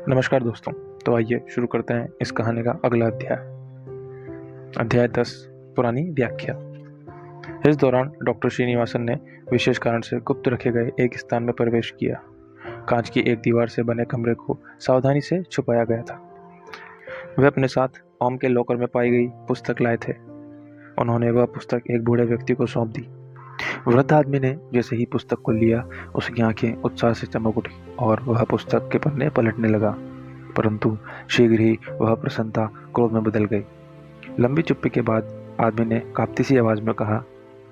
नमस्कार दोस्तों। तो आइए शुरू करते हैं इस कहानी का अगला अध्याय 10 पुरानी व्याख्या। इस दौरान डॉक्टर श्रीनिवासन ने विशेष कारण से गुप्त रखे गए एक स्थान में प्रवेश किया। कांच की एक दीवार से बने कमरे को सावधानी से छुपाया गया था। वे अपने साथ ओम के लॉकर में पाई गई पुस्तक लाए थे। उन्होंने वह पुस्तक एक बूढ़े व्यक्ति को सौंप दी। वृद्ध आदमी ने जैसे ही पुस्तक को लिया, उसकी आंखें उत्साह से चमक उठी और वह पुस्तक के पन्ने पलटने लगा। परंतु शीघ्र ही वह प्रसन्नता क्रोध में बदल गई। लंबी चुप्पी के बाद आदमी ने कांपती सी आवाज में कहा,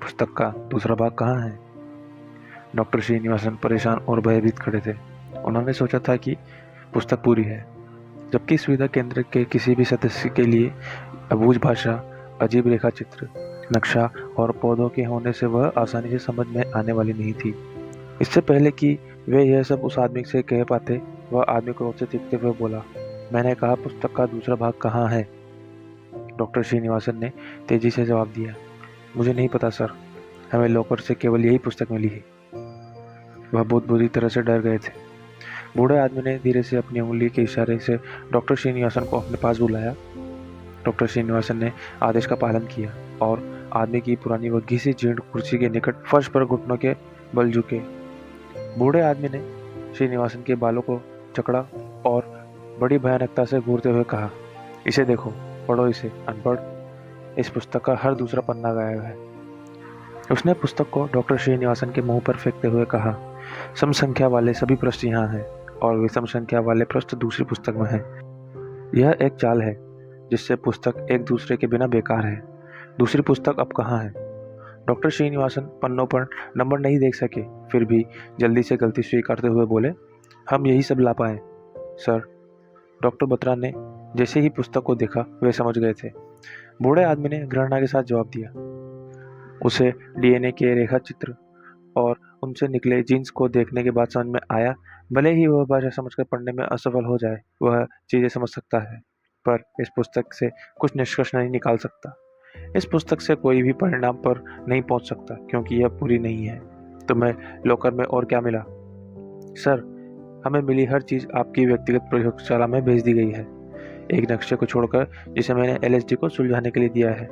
पुस्तक का दूसरा भाग कहाँ है? डॉक्टर श्रीनिवासन परेशान और भयभीत खड़े थे। उन्होंने सोचा था कि पुस्तक पूरी है, जबकि सुविधा केंद्र के किसी भी सदस्य के लिए अबूझ भाषा, अजीब रेखा चित्र, नक्शा और पौधों के होने से वह आसानी से समझ में आने वाली नहीं थी। इससे पहले कि वे यह सब उस आदमी से कह पाते, वह आदमी क्रोध से चीखते हुए बोला, मैंने कहा पुस्तक का दूसरा भाग कहाँ है? डॉक्टर श्रीनिवासन ने तेजी से जवाब दिया, मुझे नहीं पता सर, हमें लॉकर से केवल यही पुस्तक मिली है। वह बहुत बुरी तरह से डर गए थे। बूढ़े आदमी ने धीरे से अपनी उंगली के इशारे से डॉक्टर श्रीनिवासन को अपने पास बुलाया। डॉक्टर श्रीनिवासन ने आदेश का पालन किया और आदमी की पुरानी व घिसी जीर्ण कुर्सी के निकट फर्श पर घुटनों के बल झुके। बूढ़े आदमी ने श्रीनिवासन के बालों को जकड़ा और बड़ी भयानकता से घूरते हुए कहा, इसे देखो, पढ़ो इसे, अनपढ़। इस पुस्तक का हर दूसरा पन्ना गायब है। उसने पुस्तक को डॉक्टर श्रीनिवासन के मुंह पर फेंकते हुए कहा, सम संख्या वाले सभी पृष्ठ यहाँ हैं और विषम संख्या वाले पृष्ठ दूसरी पुस्तक में हैं। यह एक चाल है जिससे पुस्तक एक दूसरे के बिना बेकार है। दूसरी पुस्तक अब कहाँ है? डॉक्टर श्रीनिवासन पन्नों पर नंबर नहीं देख सके, फिर भी जल्दी से गलती स्वीकारते हुए बोले, हम यही सब ला पाए सर। डॉक्टर बत्रा ने जैसे ही पुस्तक को देखा, वे समझ गए थे। बूढ़े आदमी ने घृणा के साथ जवाब दिया, उसे डीएनए के रेखा चित्र और उनसे निकले जीन्स को देखने के बाद समझ में आया, भले ही वह भाषा समझकर पढ़ने में असफल हो जाए, वह चीजें समझ सकता है, पर इस पुस्तक से कुछ निष्कर्ष नहीं निकाल सकता। इस पुस्तक से कोई भी परिणाम पर नहीं पहुंच सकता, क्योंकि यह पूरी नहीं है। तुम्हें लॉकर में और क्या मिला? सर, हमें मिली हर चीज आपकी व्यक्तिगत प्रयोगशाला में भेज दी गई है, एक नक्शे को छोड़कर, जिसे मैंने एलएसडी को सुलझाने के लिए दिया है।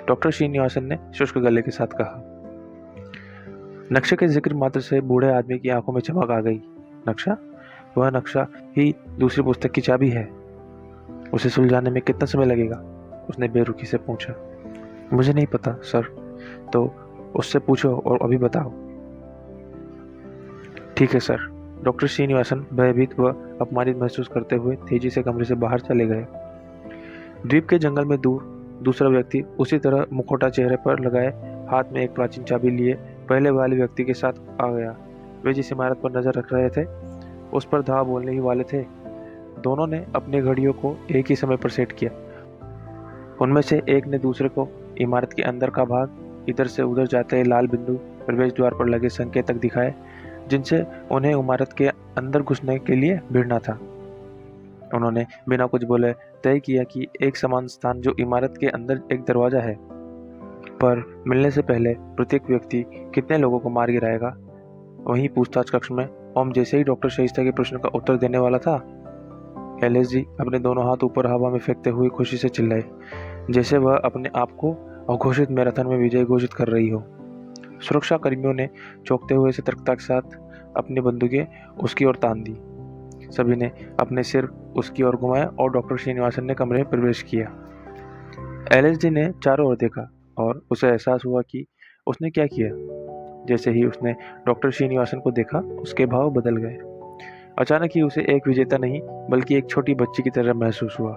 डॉक्टर श्रीनिवासन ने शुष्क गले के साथ कहा। नक्शे के जिक्र मात्र से बूढ़े आदमी की आंखों में चमक आ गई। नक्शा? वह नक्शा ही दूसरी पुस्तक की चाबी है। उसे सुलझाने में कितना समय लगेगा? उसने बेरुखी से पूछा। मुझे नहीं पता सर, तो उससे पूछो और अभी बताओ। ठीक है सर। डॉक्टर श्रीनिवासन भयभीत व अपमानित महसूस करते हुए तेजी से कमरे से बाहर चले गए। द्वीप के जंगल में दूर दूसरा व्यक्ति उसी तरह मुखौटा चेहरे पर लगाए, हाथ में एक प्राचीन चाबी लिए पहले वाले व्यक्ति के साथ आ गया। वे जिस इमारत पर नजर रख रहे थे, उस पर धावा बोलने ही वाले थे। दोनों ने अपनी घड़ियों को एक ही समय पर सेट किया। उनमें से एक ने दूसरे को इमारत के अंदर का भाग, इधर से उधर जाते लाल बिंदु, प्रवेश द्वार पर लगे संकेतक दिखाए, जिनसे उन्हें इमारत के अंदर घुसने के लिए भिड़ना था। उन्होंने बिना कुछ बोले तय किया कि एक समान स्थान जो इमारत के अंदर एक दरवाजा है, पर मिलने से पहले प्रत्येक व्यक्ति कितने लोगों को मार गिराएगा। वहीं पूछताछ कक्ष में ओम जैसे ही डॉक्टर शाइस्ता के प्रश्न का उत्तर देने वाला था, एलएसडी अपने दोनों हाथ ऊपर हवा में फेंकते हुए खुशी से चिल्लाए, जैसे वह अपने आप को अघोषित मैराथन में विजय घोषित कर रही हो। सुरक्षा कर्मियों ने चौंकते हुए सतर्कता के साथ अपनी बंदूकें उसकी ओर तान दी। सभी ने अपने सिर उसकी ओर घुमाया और डॉक्टर श्रीनिवासन ने कमरे में प्रवेश किया। एलएसडी ने चारों ओर देखा और उसे एहसास हुआ कि उसने क्या किया। जैसे ही उसने डॉक्टर श्रीनिवासन को देखा, उसके भाव बदल गए। अचानक ही उसे एक विजेता नहीं, बल्कि एक छोटी बच्ची की तरह महसूस हुआ,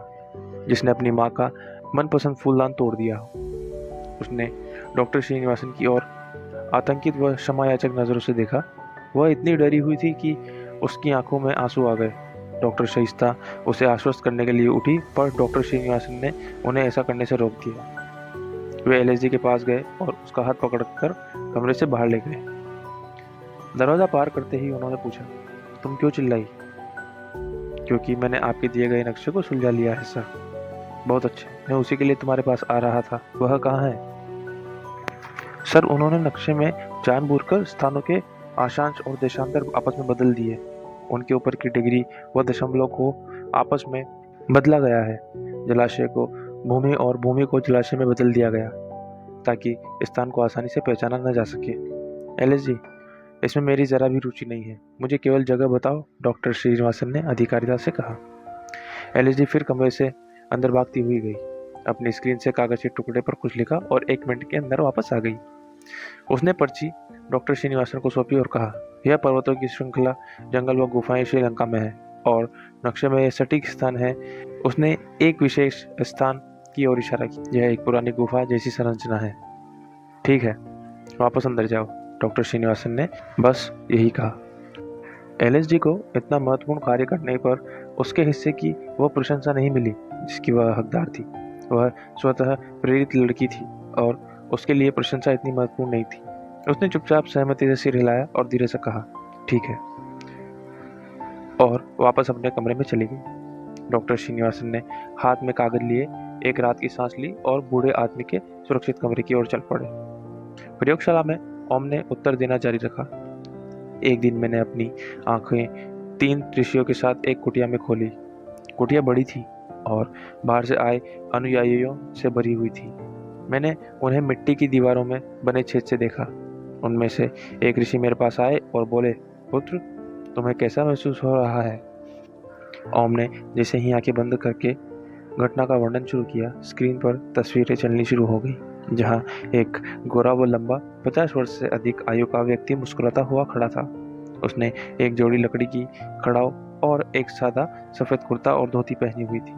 जिसने अपनी माँ का मनपसंद फूलदान तोड़ दिया हो। उसने डॉक्टर श्रीनिवासन की ओर आतंकित व क्षमायाचक नजरों से देखा। वह इतनी डरी हुई थी कि उसकी आंखों में आंसू आ गए। डॉक्टर शाइस्ता उसे आश्वस्त करने के लिए उठी, पर डॉक्टर श्रीनिवासन ने उन्हें ऐसा करने से रोक दिया। वे एलएसडी के पास गए और उसका हाथ पकड़कर कमरे से बाहर ले गए। दरवाजा पार करते ही उन्होंने पूछा, तुम क्यों चिल्लाई? क्योंकि मैंने आपके दिए गए नक्शे को सुलझा लिया है सर। बहुत अच्छा, मैं उसी के लिए तुम्हारे पास आ रहा था। वह कहाँ है? सर, उन्होंने नक्शे में जानबूझकर स्थानों के अक्षांश और देशांतर आपस में बदल दिए। उनके ऊपर की डिग्री व दशमलव को आपस में बदला गया है। जलाशय को भूमि और भूमि को जलाशय में बदल दिया गया ताकि स्थान को आसानी से पहचाना न जा सके। एलिस जी, इसमें मेरी जरा भी रुचि नहीं है, मुझे केवल जगह बताओ, डॉक्टर श्रीनिवासन ने अधिकारिता से कहा। एलिस जी फिर कमरे से अंदर भागती हुई गई, अपनी स्क्रीन से कागज के टुकड़े पर कुछ लिखा और 1 मिनट के अंदर वापस आ गई। उसने पर्ची डॉक्टर श्रीनिवासन को सौंपी और कहा, यह पर्वतों की श्रृंखला, जंगल व गुफाएं श्रीलंका में है और नक्शे में यह सटीक स्थान है। उसने एक विशेष स्थान की ओर इशारा किया। यह एक पुरानी गुफा जैसी संरचना है। ठीक है, वापस अंदर जाओ, डॉक्टर श्रीनिवासन ने बस यही कहा। एलएसडी को इतना महत्वपूर्ण कार्य करने पर उसके हिस्से की वह प्रशंसा नहीं मिली जिसकी वह हकदार थी। वह स्वतः प्रेरित लड़की थी और उसके लिए प्रशंसा इतनी महत्वपूर्ण नहीं थी। उसने चुपचाप सहमति से सिर हिलाया और धीरे से कहा, ठीक है, और वापस अपने कमरे में चली गई। डॉक्टर श्रीनिवासन ने हाथ में कागज लिए एक रात की सांस ली और बूढ़े आदमी के सुरक्षित कमरे की ओर चल पड़े। प्रयोगशाला में ओम ने उत्तर देना जारी रखा। एक दिन मैंने अपनी आंखें 3 ऋषियों के साथ एक कुटिया में खोली। कुटिया बड़ी थी और बाहर से आए अनुयायियों से भरी हुई थी। मैंने उन्हें मिट्टी की दीवारों में बने छेद से देखा। उनमें से एक ऋषि मेरे पास आए और बोले, पुत्र, तुम्हें कैसा महसूस हो रहा है? ओम ने जैसे ही आंखें बंद करके घटना का वर्णन शुरू किया, स्क्रीन पर तस्वीरें चलनी शुरू हो गई, जहां एक गोरा व लंबा 50 वर्ष से अधिक आयु का व्यक्ति मुस्कुराता हुआ खड़ा था। उसने एक जोड़ी लकड़ी की खड़ाऊ और एक सादा सफेद कुर्ता और धोती पहनी हुई थी।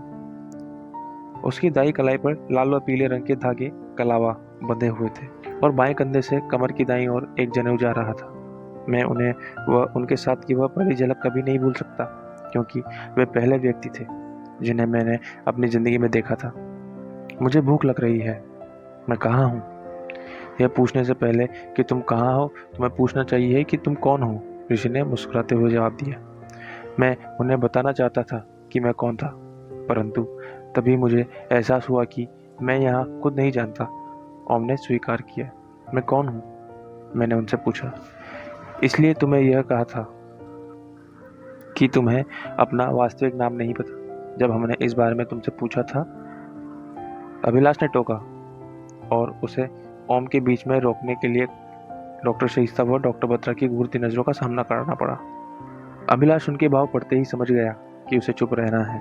उसकी दाई कलाई पर लाल व पीले रंग के धागे कलावा बंधे हुए थे और बाएं कंधे से कमर की दाईं ओर एक जनेऊ जा रहा था। मैं उन्हें व उनके साथ की वह पहली झलक कभी नहीं भूल सकता, क्योंकि वे पहले व्यक्ति थे जिन्हें मैंने अपनी जिंदगी में देखा था। मुझे भूख लग रही है, मैं कहाँ हूँ? यह पूछने से पहले कि तुम कहाँ हो, तुम्हें पूछना चाहिए कि तुम कौन हो, ऋषि ने मुस्कुराते हुए जवाब दिया। मैं उन्हें बताना चाहता था कि मैं कौन था, परंतु तभी मुझे एहसास हुआ कि मैं यहाँ खुद नहीं जानता। ओम ने स्वीकार किया। मैं कौन हूँ? मैंने उनसे पूछा। इसलिए तुम्हें यह कहा था कि तुम्हें अपना वास्तविक नाम नहीं पता। जब हमने इस बारे में तुमसे पूछा था, अभिलाष ने टोका और उसे ओम के बीच में रोकने के लिए डॉक्टर शाइस्ता व डॉक्टर बत्रा की घूरती नजरों का सामना करना पड़ा। अभिलाष उनके भाव पढ़ते ही समझ गया कि उसे चुप रहना है।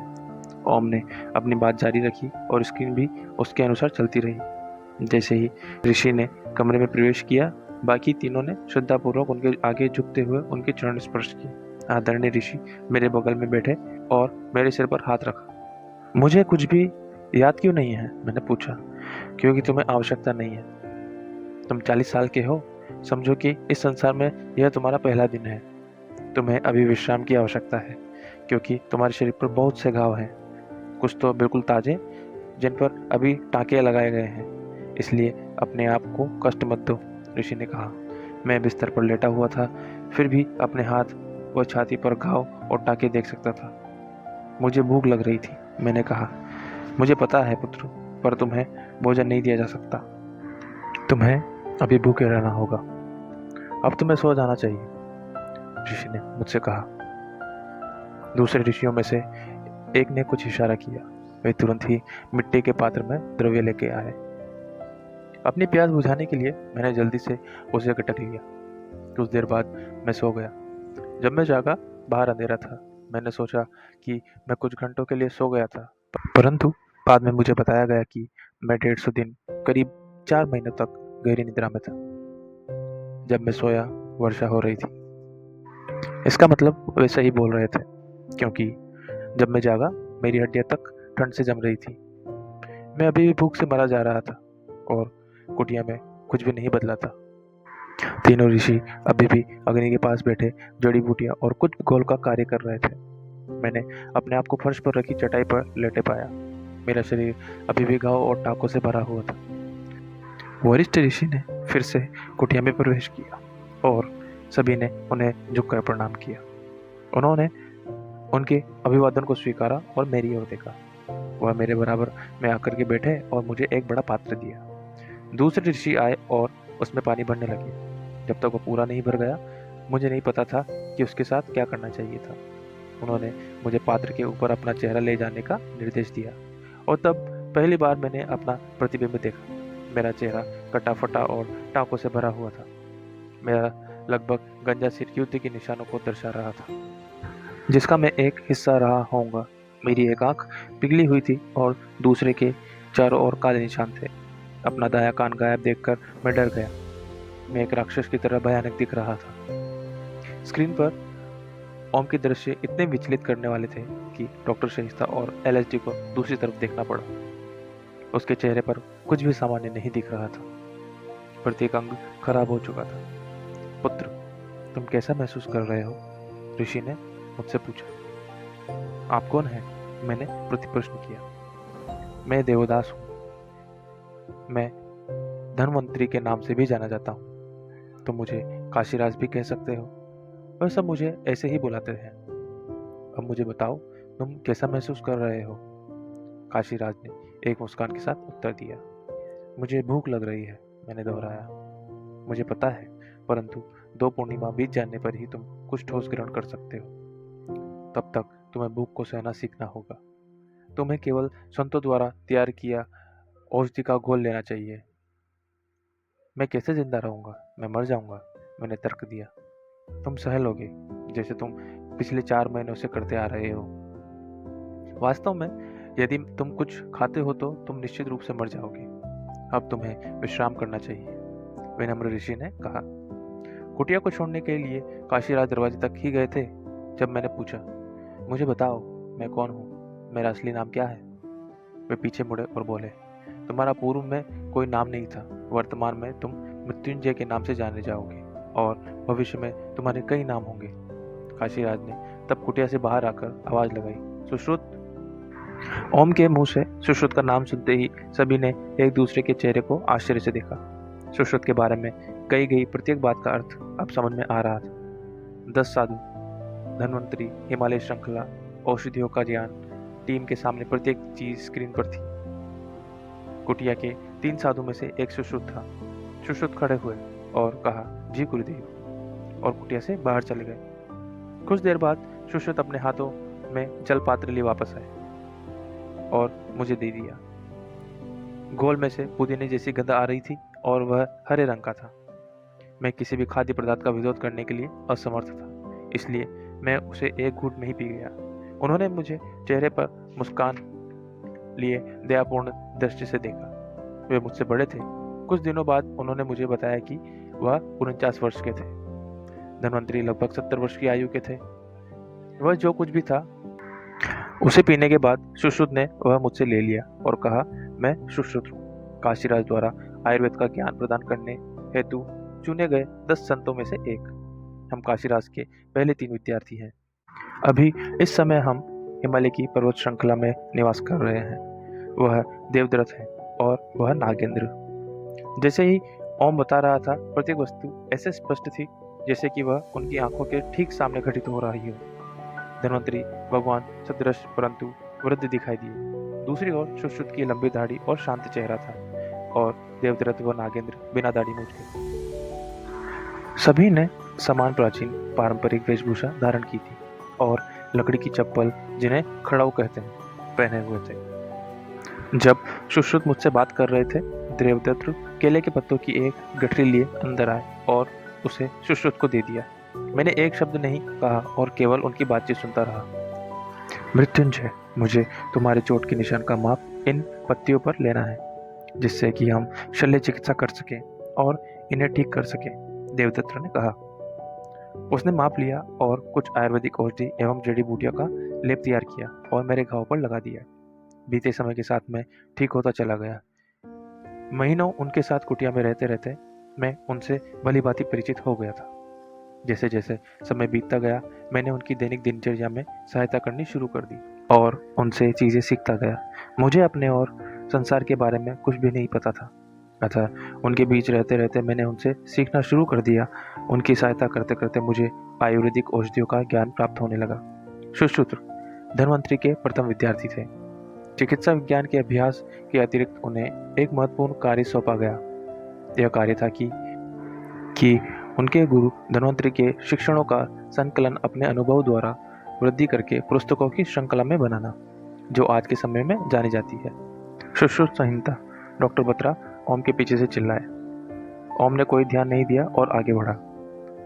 ओम ने अपनी बात जारी रखी और स्क्रीन भी उसके अनुसार चलती रही। जैसे ही ऋषि ने कमरे में प्रवेश किया, बाकी तीनों ने श्रद्धापूर्वक उनके आगे झुकते हुए उनके चरण स्पर्श किए। आदरणीय ऋषि मेरे बगल में बैठे और मेरे सिर पर हाथ रखा। मुझे कुछ भी याद क्यों नहीं है? मैंने पूछा। क्योंकि तुम्हें आवश्यकता नहीं है। तुम 40 साल के हो। समझो कि इस संसार में यह तुम्हारा पहला दिन है। तुम्हें अभी विश्राम की आवश्यकता है, क्योंकि तुम्हारे शरीर पर बहुत से घाव हैं, कुछ तो बिल्कुल ताजे, जिन पर अभी टाँके लगाए गए हैं। इसलिए अपने आप को कष्ट मत दो, ऋषि ने कहा। मैं बिस्तर पर लेटा हुआ था, फिर भी अपने हाथ व छाती पर घाव और टाँके देख सकता था। मुझे भूख लग रही थी, मैंने कहा। मुझे पता है पुत्र, पर तुम्हें भोजन नहीं दिया जा सकता। तुम्हें अभी भूखे रहना होगा। अब तुम्हें सो जाना चाहिए, ऋषि ने मुझसे कहा। दूसरे ऋषियों में से एक ने कुछ इशारा किया। वे तुरंत ही मिट्टी के पात्र में द्रव्य लेके आए। अपनी प्यास बुझाने के लिए मैंने जल्दी से उसे गटक लिया। कुछ देर बाद मैं सो गया। जब मैं जागा, बाहर अंधेरा था। मैंने सोचा कि मैं कुछ घंटों के लिए सो गया था, परंतु बाद में मुझे बताया गया कि मैं 150 दिन, करीब 4 महीनों तक गहरी निद्रा में था। जब मैं सोया, वर्षा हो रही थी। इसका मतलब वे सही बोल रहे थे, क्योंकि जब मैं जागा, मेरी हड्डियां तक ठंड से जम रही थी। मैं अभी भी भूख से मरा जा रहा था और कुटिया में कुछ भी नहीं बदला था। तीनों ऋषि अभी भी अग्नि के पास बैठे जड़ी बूटियां और कुछ गोल का कार्य कर रहे थे। मैंने अपने आप को फर्श पर रखी चटाई पर लेटे पाया। मेरा शरीर अभी भी घाव और टाकों से भरा हुआ था। वरिष्ठ ऋषि ने फिर से कुटिया में प्रवेश किया और सभी ने उन्हें झुककर प्रणाम किया। उन्होंने उनके अभिवादन को स्वीकारा और मेरी ओर देखा। वह मेरे बराबर में आकर के बैठे और मुझे एक बड़ा पात्र दिया। दूसरे ऋषि आए और उसमें पानी भरने लगे। जब तक वो पूरा नहीं भर गया, मुझे नहीं पता था कि उसके साथ क्या करना चाहिए था। उन्होंने मुझे पात्र के ऊपर अपना चेहरा ले जाने का निर्देश दिया और तब पहली बार मैंने अपना प्रतिबिंब देखा। मेरा चेहरा कटा फटा और टाँकों से भरा हुआ था। मेरा लगभग गंजा सिर युद्ध के निशानों को दर्शा रहा था, जिसका मैं एक हिस्सा रहा होऊंगा। मेरी एक आंख पिघली हुई थी और दूसरे के चारों ओर काले निशान थे। अपना दायां कान गायब देखकर मैं डर गया। मैं एक राक्षस की तरह भयानक दिख रहा था। स्क्रीन पर ओम के दृश्य इतने विचलित करने वाले थे कि डॉक्टर शहिस्ता और एलएसडी को दूसरी तरफ देखना पड़ा। उसके चेहरे पर कुछ भी सामान्य नहीं दिख रहा था। प्रत्येक अंग खराब हो चुका था। पुत्र, तुम कैसा महसूस कर रहे हो? ऋषि ने मुझसे पूछा। आप कौन हैं? मैंने प्रतिप्रश्न किया। मैं देवदास हूँ। मैं धनवंतरी के नाम से भी जाना जाता हूँ। तुम मुझे काशीराज भी कह सकते हो। वह सब मुझे ऐसे ही बुलाते हैं। अब मुझे बताओ, तुम कैसा महसूस कर रहे हो? काशीराज ने एक मुस्कान के साथ उत्तर दिया। मुझे भूख लग रही है, मैंने दोहराया। मुझे पता है, परंतु 2 पूर्णिमा बीत जाने पर ही तुम कुछ ठोस ग्रहण कर सकते हो। तब तक तुम्हें भूख को सहना सीखना होगा। तुम्हें केवल संतों द्वारा तैयार किया औषधि का घोल लेना चाहिए। मैं कैसे जिंदा रहूंगा? मैं मर जाऊंगा, मैंने तर्क दिया। तुम सह लोगे, जैसे तुम पिछले 4 महीनों से करते आ रहे हो। वास्तव में यदि तुम कुछ खाते हो तो तुम निश्चित रूप से मर जाओगे। अब तुम्हें विश्राम करना चाहिए, विनम्र ऋषि ने कहा। कुटिया को छोड़ने के लिए काशीराज दरवाजे तक ही गए थे जब मैंने पूछा, मुझे बताओ, मैं कौन हूँ? मेरा असली नाम क्या है? वे पीछे मुड़े और बोले, तुम्हारा पूर्व में कोई नाम नहीं था। वर्तमान में तुम मृत्युंजय के नाम से जाने जाओगे और भविष्य में तुम्हारे कई नाम होंगे। काशीराज ने तब कुटिया से बाहर आकर आवाज लगाई, सुश्रुत। ओम के मुंह से सुश्रुत का नाम सुनते ही सभी ने एक दूसरे के चेहरे को आश्चर्य से देखा। सुश्रुत के बारे में कही गई प्रत्येक बात का अर्थ अब समझ में आ रहा था। 10 साधु, धनवंतरी, हिमालय श्रृंखला, औषधियों का ज्ञान, टीम के सामने प्रत्येक चीज स्क्रीन पर थी। कुटिया के 3 साधु में से एक सुश्रुत था। सुश्रुत खड़े हुए और कहा, जी गुरुदेव, और कुटिया से बाहर चले गए। कुछ देर बाद सुश्रुत अपने हाथों में जल पात्र लिए वापस आए और मुझे दे दिया। घोल में से पुदीने जैसी गंध आ रही थी और वह हरे रंग का था। मैं किसी भी खाद्य पदार्थ का विरोध करने के लिए असमर्थ था, इसलिए मैं उसे एक घूंट में ही पी गया। उन्होंने मुझे चेहरे पर मुस्कान लिए दयापूर्ण दृष्टि से देखा। वे मुझसे बड़े थे। कुछ दिनों बाद उन्होंने मुझे बताया कि वह 49 वर्ष के थे। धनवंतरी लगभग 70 वर्ष की आयु के थे। वह जो कुछ भी था उसे पीने के बाद सुश्रुत ने वह मुझसे ले लिया और कहा, मैं सुश्रुत हूँ, काशीराज द्वारा आयुर्वेद का ज्ञान प्रदान करने हेतु चुने गए 10 संतों में से एक। हम काशीराज के पहले 3 विद्यार्थी हैं। अभी इस समय हम हिमालय की पर्वत श्रृंखला में निवास कर रहे हैं। वह देवदत्त है और वह नागेंद्र। जैसे ही ओम बता रहा था, प्रत्येक वस्तु ऐसे स्पष्ट थी जैसे कि वह उनकी आंखों के ठीक सामने घटित हो रही हो। धनवंतरी भगवान सदृश परंतु वृद्ध दिखाई दिए। दूसरी ओर सुश्रुत की लंबी दाढ़ी और शांत चेहरा था और देवदत्त व नागेंद्र बिना दाढ़ी मूंछ के। सभी ने समान प्राचीन पारंपरिक वेशभूषा धारण की थी और लकड़ी की चप्पल, जिन्हें खड़ाऊ कहते हैं, पहने हुए थे। जब सुश्रुत मुझसे बात कर रहे थे, देवदत्त केले के पत्तों की एक गठरी लिए अंदर आए और उसे सुश्रुत को दे दिया। मैंने एक शब्द नहीं कहा और केवल उनकी बातचीत सुनता रहा। मृत्युंजय, मुझे तुम्हारे चोट के निशान का माप इन पत्तियों पर लेना है, जिससे कि हम शल्य चिकित्सा कर सकें और इन्हें ठीक कर सकें, देवदत्त ने कहा। उसने माप लिया और कुछ आयुर्वेदिक औषधि एवं जड़ी बूटियों का लेप तैयार किया और मेरे घाव पर लगा दिया। बीते समय के साथ मैं ठीक होता चला गया। महीनों उनके साथ कुटिया में रहते रहते मैं उनसे भली भांति परिचित हो गया था। जैसे जैसे समय बीतता गया, मैंने उनकी दैनिक दिनचर्या में सहायता करनी शुरू कर दी और उनसे चीज़ें सीखता गया। मुझे अपने और संसार के बारे में कुछ भी नहीं पता था, अतः उनके बीच रहते रहते मैंने उनसे सीखना शुरू कर दिया। उनकी सहायता करते करते मुझे आयुर्वेदिक औषधियों का ज्ञान प्राप्त होने लगा। सुश्रुत धनवंतरी के प्रथम विद्यार्थी थे। चिकित्सा विज्ञान के अभ्यास के अतिरिक्त उन्हें एक महत्वपूर्ण कार्य सौंपा गया। यह कार्य था कि उनके गुरु धन्वंतरि के शिक्षणों का संकलन अपने अनुभव द्वारा वृद्धि करके पुस्तकों की श्रृंखला में बनाना, जो आज के समय में जानी जाती है। सुश्रुत संहिता। डॉक्टर बत्रा ओम के पीछे से चिल्लाए। ओम ने कोई ध्यान नहीं दिया और आगे बढ़ा।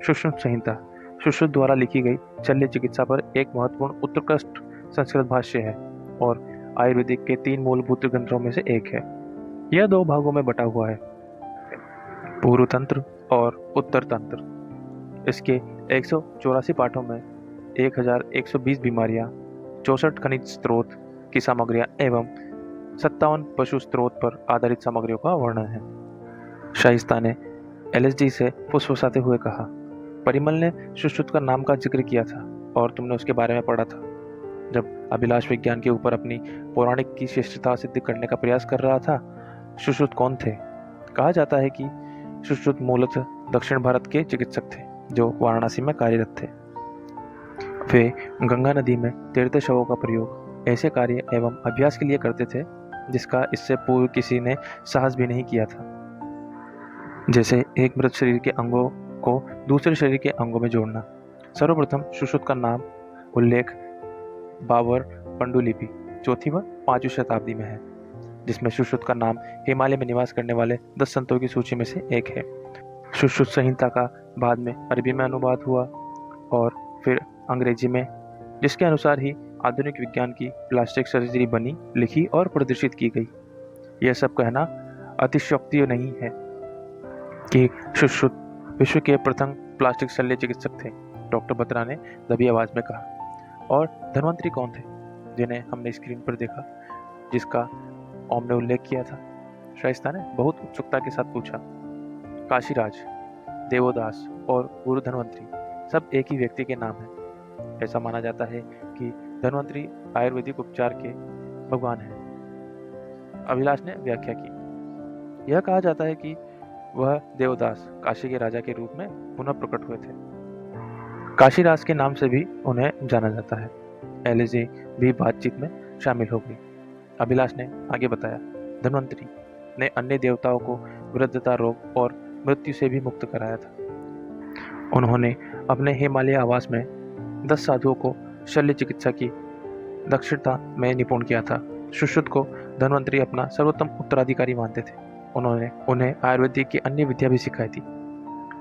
सुश्रुत संहिता सुश्रुत द्वारा लिखी गई शल्य चिकित्सा पर एक महत्वपूर्ण उत्कृष्ट संस्कृत भाष्य है और आयुर्वेदिक के 3 मूलभूत ग्रंथों में से एक है। यह 2 भागों में बटा हुआ है, पूर्व तंत्र और उत्तर तंत्र। इसके 184 पाठों में 1120 बीमारियां, 64 खनिज स्रोत की सामग्रियां एवं 57 पशु स्रोत पर आधारित सामग्रियों का वर्णन है। शाइस्ता ने एलएसडी से फुसफुसाते हुए कहा, परिमल ने सुश्रुत का नाम का जिक्र किया था और तुमने उसके बारे में पढ़ा था। जब अभिलाष विज्ञान के ऊपर अपनी पौराणिक की श्रेष्ठता सिद्ध करने का प्रयास कर रहा था, सुश्रुत कौन थे? कहा जाता है कि सुश्रुत मूलतः दक्षिण भारत के चिकित्सक थे जो वाराणसी में कार्यरत थे। वे गंगा नदी में तीर्थ शवों का प्रयोग ऐसे कार्य एवं अभ्यास के लिए करते थे जिसका इससे पूर्व किसी ने साहस भी नहीं किया था, जैसे एक मृत शरीर के अंगों को दूसरे शरीर के अंगों में जोड़ना। सर्वप्रथम सुश्रुत का नाम उल्लेख बाबर पांडुलिपि 4वीं व 5वीं शताब्दी में है, जिसमें सुश्रुत का नाम हिमालय में निवास करने वाले 10 संतों की सूची में से एक है। सुश्रुत संहिता का बाद में अरबी में अनुवाद हुआ और फिर अंग्रेजी में, जिसके अनुसार ही आधुनिक विज्ञान की प्लास्टिक सर्जरी बनी, लिखी और प्रदर्शित की गई। यह सब कहना अतिशयोक्ति नहीं है कि सुश्रुत विश्व के प्रथम प्लास्टिक शल्य चिकित्सक थे, डॉक्टर बत्रा ने दबी आवाज में कहा। और धन्वंतरि कौन थे जिन्हें हमने स्क्रीन पर देखा, जिसका ओम ने उल्लेख किया था? शाइस्ता ने बहुत उत्सुकता के साथ पूछा। काशीराज, देवोदास और गुरु धन्वंतरि सब एक ही व्यक्ति के नाम हैं। ऐसा माना जाता है कि धन्वंतरि आयुर्वेदिक उपचार के भगवान हैं। अभिलाष ने व्याख्या की। यह कहा जाता है कि वह देवदास काशी के राजा के रूप में पुनः प्रकट हुए थे। काशीराज के नाम से भी उन्हें जाना जाता है। एलएसडी भी बातचीत में शामिल हो गई। अभिलाष ने आगे बताया, धन्वंतरि ने अन्य देवताओं को वृद्धता रोग और मृत्यु से भी मुक्त कराया था। उन्होंने अपने हिमालय आवास में 10 साधुओं को शल्य चिकित्सा की दक्षता में निपुण किया था। सुश्रुत को धन्वंतरि अपना सर्वोत्तम उत्तराधिकारी मानते थे। उन्होंने उन्हें आयुर्वेदिक की अन्य विद्या भी सिखाई थी।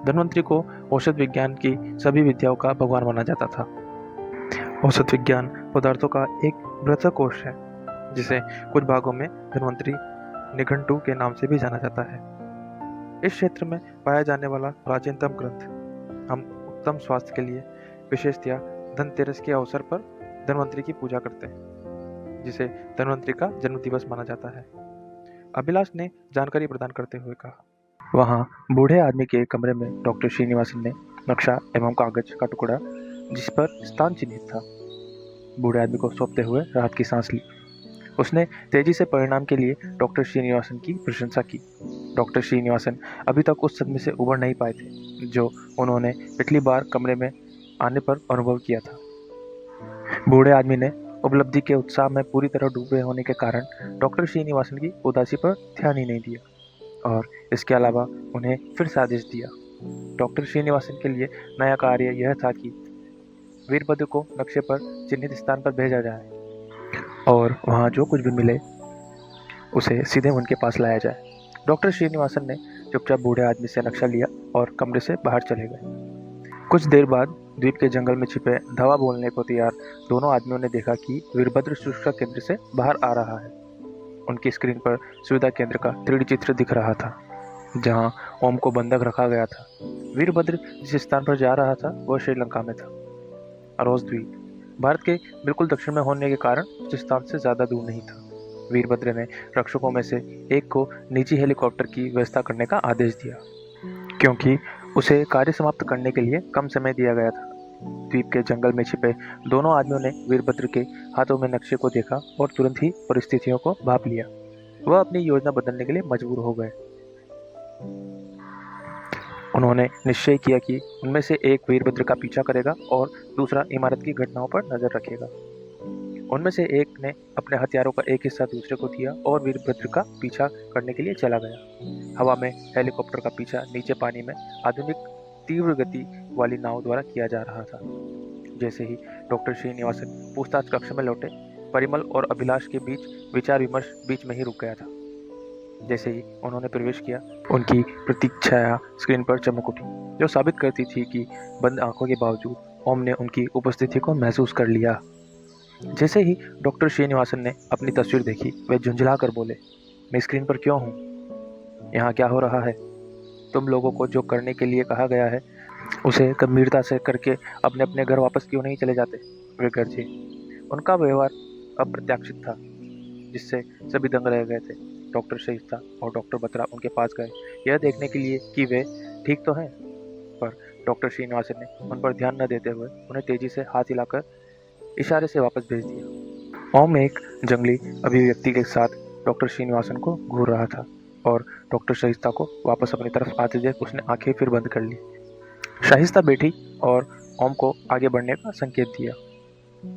धन्वंतरि को औषध विज्ञान की सभी विद्याओं का भगवान माना जाता था। औषध विज्ञान पदार्थों का एक बृहत् कोश है, जिसे कुछ भागों में धन्वंतरि निघंटु के नाम से भी जाना जाता है। इस क्षेत्र में पाया जाने वाला प्राचीनतम ग्रंथ। हम उत्तम स्वास्थ्य के लिए विशेषतया धनतेरस के अवसर पर धन्वंतरि की पूजा करते हैं, जिसे धन्वंतरि का जन्म दिवस माना जाता है। अभिलाष ने जानकारी प्रदान करते हुए कहा। वहाँ बूढ़े आदमी के कमरे में डॉक्टर श्रीनिवासन ने नक्शा एवं कागज का टुकड़ा, जिस पर स्थान चिन्हित था, बूढ़े आदमी को सौंपते हुए राहत की सांस ली। उसने तेजी से परिणाम के लिए डॉक्टर श्रीनिवासन की प्रशंसा की। डॉक्टर श्रीनिवासन अभी तक उस सदमे से उबर नहीं पाए थे जो उन्होंने पिछली बार कमरे में आने पर अनुभव किया था। बूढ़े आदमी ने उपलब्धि के उत्साह में पूरी तरह डूबे होने के कारण डॉक्टर श्रीनिवासन की उदासी पर ध्यान ही नहीं दिया और इसके अलावा उन्हें फिर से आदेश दिया। डॉक्टर श्रीनिवासन के लिए नया कार्य यह था कि वीरभद्र को नक्शे पर चिन्हित स्थान पर भेजा जाए और वहाँ जो कुछ भी मिले उसे सीधे उनके पास लाया जाए। डॉक्टर श्रीनिवासन ने चुपचाप बूढ़े आदमी से नक्शा लिया और कमरे से बाहर चले गए। कुछ देर बाद द्वीप के जंगल में छिपे धावा बोलने को तैयार दोनों आदमियों ने देखा कि वीरभद्र सुरक्षा केंद्र से बाहर आ रहा है। उनकी स्क्रीन पर सुविधा केंद्र का 3D चित्र दिख रहा था, जहां ओम को बंधक रखा गया था। वीरभद्र जिस स्थान पर जा रहा था वह श्रीलंका में था। अरोज द्वीप भारत के बिल्कुल दक्षिण में होने के कारण उस स्थान से ज्यादा दूर नहीं था। वीरभद्र ने रक्षकों में से एक को निजी हेलीकॉप्टर की व्यवस्था करने का आदेश दिया, क्योंकि उसे कार्य समाप्त करने के लिए कम समय दिया गया था। द्वीप के जंगल में छिपे दोनों आदमियों ने वीरभद्र के हाथों में नक्शे को देखा और तुरंत ही परिस्थितियों को भांप लिया। वह अपनी योजना बदलने के लिए मजबूर हो गए। उन्होंने निश्चय किया कि उनमें से एक वीरभद्र का पीछा करेगा और दूसरा इमारत की घटनाओं पर नजर रखेगा। उनमें से एक ने अपने हथियारों का एक हिस्सा दूसरे को दिया और वीरभद्र का पीछा करने के लिए चला गया। हवा में हेलीकॉप्टर का पीछा, नीचे पानी में आधुनिक तीव्र गति वाली नाव द्वारा किया जा रहा था। जैसे ही डॉक्टर श्रीनिवासन पूछताछ कक्ष में लौटे, परिमल और अभिलाष के बीच विचार विमर्श बीच में ही रुक गया था। जैसे ही उन्होंने प्रवेश किया, उनकी प्रतीक्षाया स्क्रीन पर चमक उठी, जो साबित करती थी कि बंद आंखों के बावजूद ओम ने उनकी उपस्थिति को महसूस कर लिया। जैसे ही डॉक्टर श्रीनिवासन ने अपनी तस्वीर देखी, वे झुंझला कर बोले, मैं स्क्रीन पर क्यों हूँ? यहाँ क्या हो रहा है? तुम लोगों को जो करने के लिए कहा गया है उसे गंभीरता से करके अपने अपने घर वापस क्यों नहीं चले जाते? वे गरजे। उनका व्यवहार अप्रत्याशित था, जिससे सभी दंग रह गए थे। डॉक्टर शाइस्ता और डॉक्टर बत्रा उनके पास गए, यह देखने के लिए कि वे ठीक तो हैं, पर डॉक्टर श्रीनिवासन ने उन पर ध्यान न देते हुए उन्हें तेजी से हाथ हिलाकर इशारे से वापस भेज दिया। ओम एक जंगली अभिव्यक्ति के साथ डॉक्टर श्रीनिवासन को घूर रहा था और डॉक्टर शाइस्ता को वापस अपनी तरफ आते देख उसने आंखें फिर बंद कर ली। शाइस्ता बैठी और ओम को आगे बढ़ने का संकेत दिया।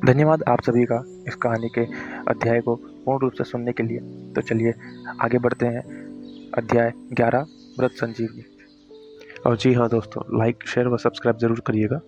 धन्यवाद आप सभी का इस कहानी के अध्याय को पूर्ण रूप से सुनने के लिए। तो चलिए आगे बढ़ते हैं अध्याय 11 मृत संजीवनी। और जी हाँ दोस्तों, लाइक शेयर व सब्सक्राइब जरूर करिएगा।